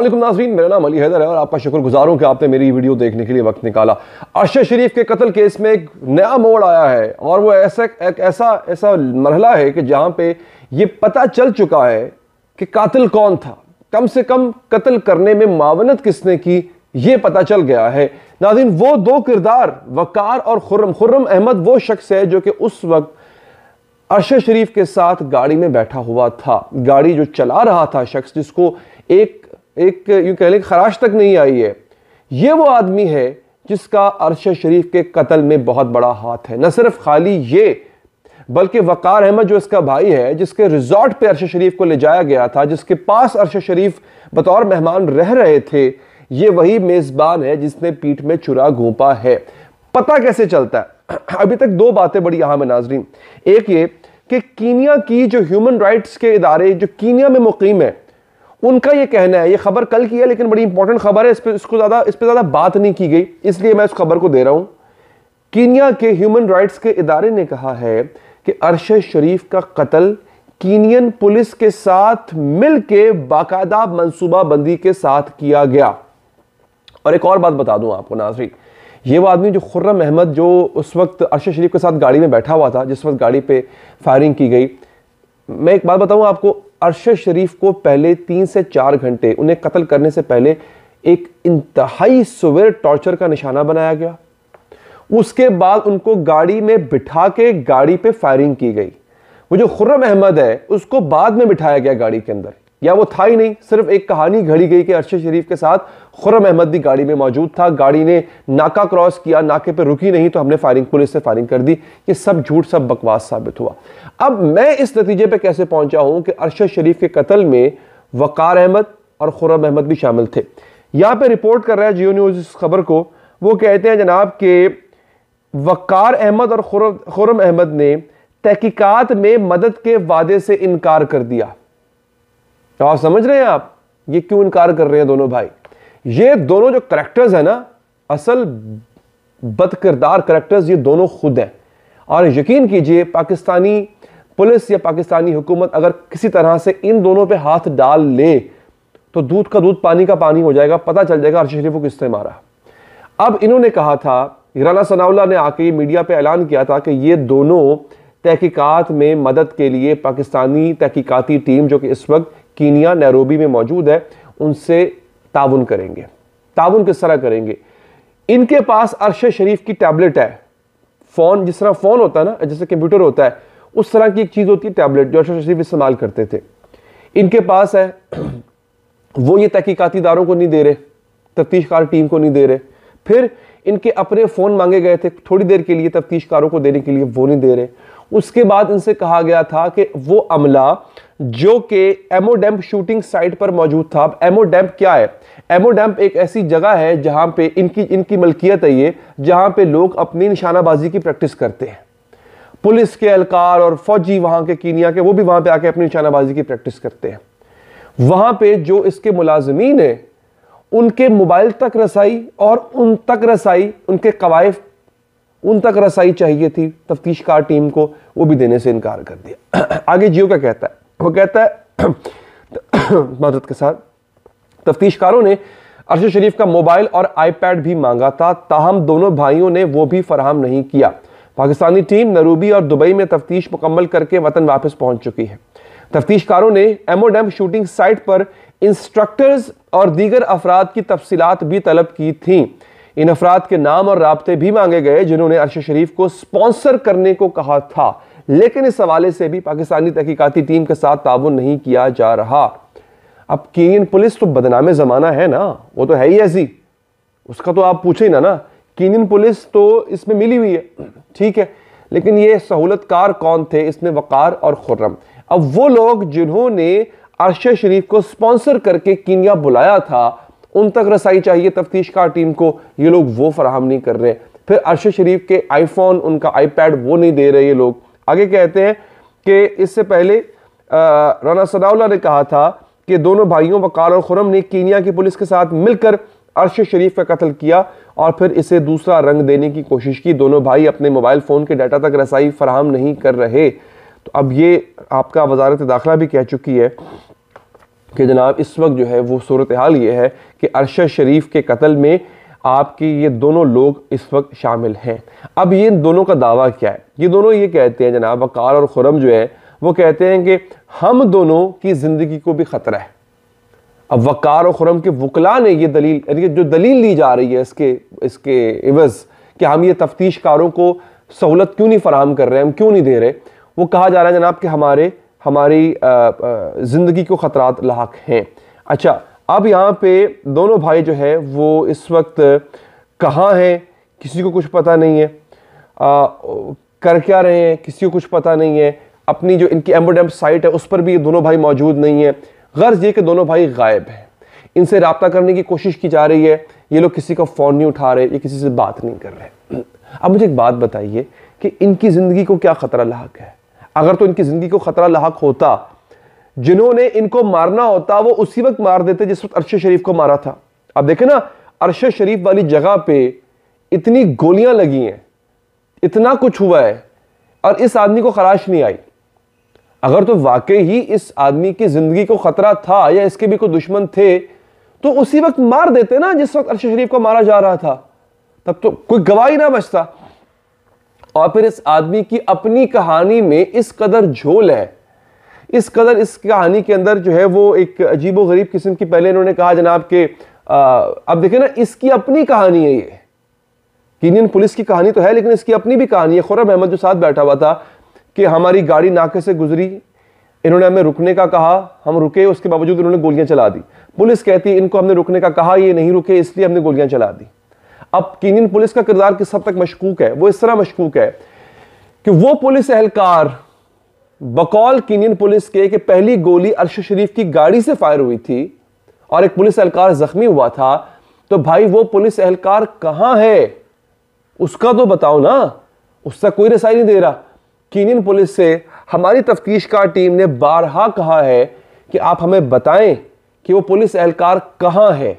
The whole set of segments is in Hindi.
वालेकुम नाज़रीन, मेरा नाम अली हैदर है और आपका शुक्रगुजार हूं कि आपने मेरी वीडियो देखने के लिए वक्त निकाला। अरशद शरीफ के कत्ल केस में एक नया मोड़ आया है और वो ऐसा मरहला है कि जहां पे ये पता चल चुका है कि कातिल कौन था, कम से कम कत्ल करने में मावनत किसने की, ये पता चल गया है। नाज़रीन, वो दो किरदार वकार और खुर्रम अहमद वो शख्स है जो कि उस वक्त अरशद शरीफ के साथ गाड़ी में बैठा हुआ था। गाड़ी जो चला रहा था शख्स, जिसको एक यूं कह लें खराश तक नहीं आई है, ये वो आदमी है जिसका अरशद शरीफ के कत्ल में बहुत बड़ा हाथ है। न सिर्फ खाली ये, बल्कि वकार अहमद जो इसका भाई है, जिसके रिजॉर्ट पे अरशद शरीफ को ले जाया गया था, जिसके पास अरशद शरीफ बतौर मेहमान रह रहे थे, ये वही मेजबान है जिसने पीठ में छुरा घोंपा है। पता कैसे चलता है? अभी तक दो बातें बड़ी अहम है नाज़रीन। एक ये कि कीनिया की जो ह्यूमन राइट्स के इदारे जो कीनिया में मुकीम है, उनका ये कहना है, ये खबर कल की है लेकिन बड़ी इंपॉर्टेंट खबर है, इस पर ज़्यादा बात नहीं की गई, इसलिए मैं इस खबर को दे रहा हूं। कीनिया के ह्यूमन राइट्स के इदारे ने कहा है कि अरशद शरीफ का कत्ल कीनियन पुलिस के साथ मिलकर बाकायदा मंसूबाबंदी के साथ किया गया। और एक और बात बता दूं आपको नाज़रीन, ये वो आदमी जो खुर्रम अहमद जो उस वक्त अरशद शरीफ के साथ गाड़ी में बैठा हुआ था, जिस वक्त गाड़ी पे फायरिंग की गई, मैं एक बात बताऊं आपको, अरशद शरीफ को पहले 3 से 4 घंटे उन्हें कत्ल करने से पहले एक इंतहाई सुवेर टॉर्चर का निशाना बनाया गया। उसके बाद उनको गाड़ी में बिठा के गाड़ी पे फायरिंग की गई। वो जो खुर्रम अहमद है उसको बाद में बिठाया गया गाड़ी के अंदर, या वो था ही नहीं, सिर्फ एक कहानी घड़ी गई कि अरशद शरीफ के साथ खुर्रम अहमद भी गाड़ी में मौजूद था। गाड़ी ने नाका क्रॉस किया, नाके पे रुकी नहीं तो हमने पुलिस से फायरिंग कर दी। ये सब झूठ, सब बकवास साबित हुआ। अब मैं इस नतीजे पे कैसे पहुंचा हूं कि अरशद शरीफ के कत्ल में वकार अहमद और खुर्रम अहमद भी शामिल थे। यहां पे रिपोर्ट कर रहा है जियो न्यूज़ इस खबर को। वो कहते हैं जनाब के वकार अहमद और खुर्रम अहमद ने तहकीकात में मदद के वादे से इनकार कर दिया। तो आप समझ रहे हैं आप ये क्यों इनकार कर रहे हैं दोनों भाई? ये दोनों जो करैक्टर्स है ना, असल बदकिरदार करैक्टर्स, ये दोनों खुद हैं। और यकीन कीजिए पाकिस्तानी पुलिस या पाकिस्तानी हुकूमत अगर किसी तरह से इन दोनों पे हाथ डाल ले तो दूध का दूध पानी का पानी हो जाएगा, पता चल जाएगा अरशद शरीफ को किसने मारा। अब इन्होंने कहा था, राना सनाउल्लाह ने आके मीडिया पे ऐलान किया था कि ये दोनों तहकीकात में मदद के लिए पाकिस्तानी तहकीकाती टीम जो कि इस वक्त कीनिया नैरोबी में मौजूद है, उनसे ताउन करेंगे। ताउन किस तरह करेंगे? इनके पास अरशद शरीफ की टैबलेट है, फोन, जिस तरह फोन होता है ना, जैसे कंप्यूटर होता है, उस तरह की एक चीज होती है टैबलेट जो अरशद शरीफ इस्तेमाल करते थे, इनके पास है। वो ये तहकीकाती इदारों को नहीं दे रहे, तफ्तीशकार टीम को नहीं दे रहे। फिर इनके अपने फोन मांगे गए थे थोड़ी देर के लिए तफ्तीशकारों को देने के लिए, वो नहीं दे रहे। उसके बाद इनसे कहा गया था कि वो अमला जो कि एमोडैम्प शूटिंग साइट पर मौजूद था। अब एमोडैम्प क्या है? एमोडैम्प एक ऐसी जगह है जहां पे इनकी मलकियत है, ये जहां पे लोग अपनी निशानाबाजी की प्रैक्टिस करते हैं। पुलिस के एहलकार और फौजी वहां के कीनिया के, वो भी वहां पे आके अपनी निशानाबाजी की प्रैक्टिस करते हैं। वहां पे जो इसके मुलाजिमीन है उनके मोबाइल तक रसाई और उन तक रसाई, उनके कवायफ उन तक रसाई चाहिए थी तफ्तीशकार टीम को, वो भी देने से इनकार कर दिया। आगे जियो क्या कहता है? वो कहता है मदद के साथ तफ्तीशकारों ने अरशद शरीफ का मोबाइल और आईपैड भी मांगा था, ताहम दोनों भाइयों ने वो भी फराहम नहीं किया। पाकिस्तानी टीम नैरोबी और दुबई में तफ्तीश मुकम्मल करके वतन वापस पहुंच चुकी है। तफ्तीशकारों ने एमोडैम्प शूटिंग साइट पर इंस्ट्रक्टर्स और दीगर अफराद की तफसीलात भी तलब की थीं। इन अफराद के नाम और राब्ते भी मांगे गए जिन्होंने अरशद शरीफ को स्पॉन्सर करने को कहा था, लेकिन इस हवाले से भी पाकिस्तानी तहकीकाती टीम के साथ ताउन नहीं किया जा रहा। अब कीनियन पुलिस तो बदनामे जमाना है ना, वो तो है ही ऐसी, उसका तो आप पूछे ही ना। कीनियन पुलिस तो इसमें मिली हुई है, ठीक है, लेकिन ये सहूलतकार कौन थे इसमें? वकार और खुर्रम। अब वो लोग जिन्होंने अरशद शरीफ को स्पॉन्सर करके कीनिया बुलाया था, उन तक रसाई चाहिए तफ्तीशकार टीम को, ये लोग वो फराहम नहीं कर रहे। फिर अरशद शरीफ के आईफोन, उनका आईपैड वो नहीं दे रहे ये लोग। आगे कहते हैं कि इससे पहले राना सनाउल्लाह ने कहा था कि दोनों भाइयों वकार और खुर्रम ने कीनिया की पुलिस के साथ मिलकर अरशद शरीफ का कत्ल किया और फिर इसे दूसरा रंग देने की कोशिश की। दोनों भाई अपने मोबाइल फ़ोन के डाटा तक रसाई फराहम नहीं कर रहे। तो अब ये आपका वजारत दाखिला भी कह चुकी है कि जनाब इस वक्त जो है वो सूरत हाल ये है कि अरशद शरीफ के कत्ल में आपके ये दोनों लोग इस वक्त शामिल हैं। अब ये इन दोनों का दावा क्या है? ये दोनों ये कहते हैं जनाब, वक़ार और खुरम जो है वो कहते हैं कि हम दोनों की ज़िंदगी को भी ख़तरा है। अब वक़ार और खुरम के वकला ने ये दलील, यानी जो दलील ली जा रही है इसके इवज़ कि हम ये तफ्तीशकारों को सहूलत क्यों नहीं फ़राहम कर रहे हैं, हम क्यों नहीं दे रहे, वो कहा जा रहा है जनाब कि हमारी ज़िंदगी को ख़तरात लाहक हैं। अच्छा, अब यहाँ पे दोनों भाई जो है वो इस वक्त कहाँ हैं किसी को कुछ पता नहीं है, कर क्या रहे हैं किसी को कुछ पता नहीं है। अपनी जो इनकी एम्बोडेम साइट है उस पर भी ये दोनों भाई मौजूद नहीं है। गर्ज ये कि दोनों भाई गायब हैं, इनसे रब्ता करने की कोशिश की जा रही है, ये लोग किसी का फ़ोन नहीं उठा रहे, ये किसी से बात नहीं कर रहे। अब मुझे एक बात बताइए कि इनकी ज़िंदगी को क्या ख़तरा लाहक है? अगर तो इनकी ज़िंदगी को ख़तरा लाहक होता, जिन्होंने इनको मारना होता वो उसी वक्त मार देते जिस वक्त अरशद शरीफ को मारा था। अब देखें ना, अरशद शरीफ वाली जगह पे इतनी गोलियां लगी हैं, इतना कुछ हुआ है और इस आदमी को खराश नहीं आई। अगर तो वाकई ही इस आदमी की जिंदगी को खतरा था या इसके भी कोई दुश्मन थे तो उसी वक्त मार देते ना जिस वक्त अरशद शरीफ को मारा जा रहा था, तब तो कोई गवाही ना बचता। और फिर इस आदमी की अपनी कहानी में इस कदर झोल है, इस कदर इस कहानी के अंदर जो है वो एक अजीबो गरीब किस्म की, पहले इन्होंने कहा जनाब के अब देखें ना, इसकी अपनी कहानी है। ये कीनियन पुलिस की कहानी तो है लेकिन इसकी अपनी भी कहानी है। खुर्रम अहमद जो साथ बैठा हुआ था कि हमारी गाड़ी नाके से गुजरी, इन्होंने हमें रुकने का कहा, हम रुके, उसके बावजूद इन्होंने गोलियां चला दी। पुलिस कहती इनको हमने रुकने का कहा, ये नहीं रुके इसलिए हमने गोलियां चला दी। अब कीनियन पुलिस का किरदार किस हद तक मशकूक है? वो इस तरह मशकूक है कि वो पुलिस एहलकार बकौल कीनियन पुलिस के कि पहली गोली अरशद शरीफ की गाड़ी से फायर हुई थी और एक पुलिस एहलकार जख्मी हुआ था, तो भाई वो पुलिस एहलकार कहां है उसका तो बताओ ना। उसका कोई रसाई नहीं दे रहा। कीनियन पुलिस से हमारी तफ्तीशकार टीम ने बारहा कहा है कि आप हमें बताएं कि वो पुलिस एहलकार कहां है,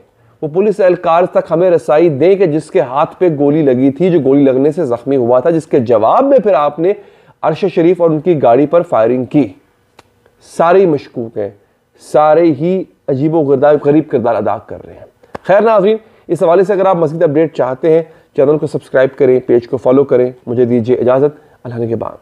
वो पुलिस एहलकार तक हमें रसाई दें कि जिसके हाथ पे गोली लगी थी, जो गोली लगने से जख्मी हुआ था, जिसके जवाब में फिर आपने अरशद शरीफ और उनकी गाड़ी पर फायरिंग की। सारे मशकूक हैं, सारे ही अजीबो गरीब किरदार अदा कर रहे हैं। खैर नाज़रीन, इस हवाले से अगर आप मज़ीद अपडेट चाहते हैं चैनल को सब्सक्राइब करें, पेज को फॉलो करें। मुझे दीजिए इजाज़त, अल्लाह के बाद।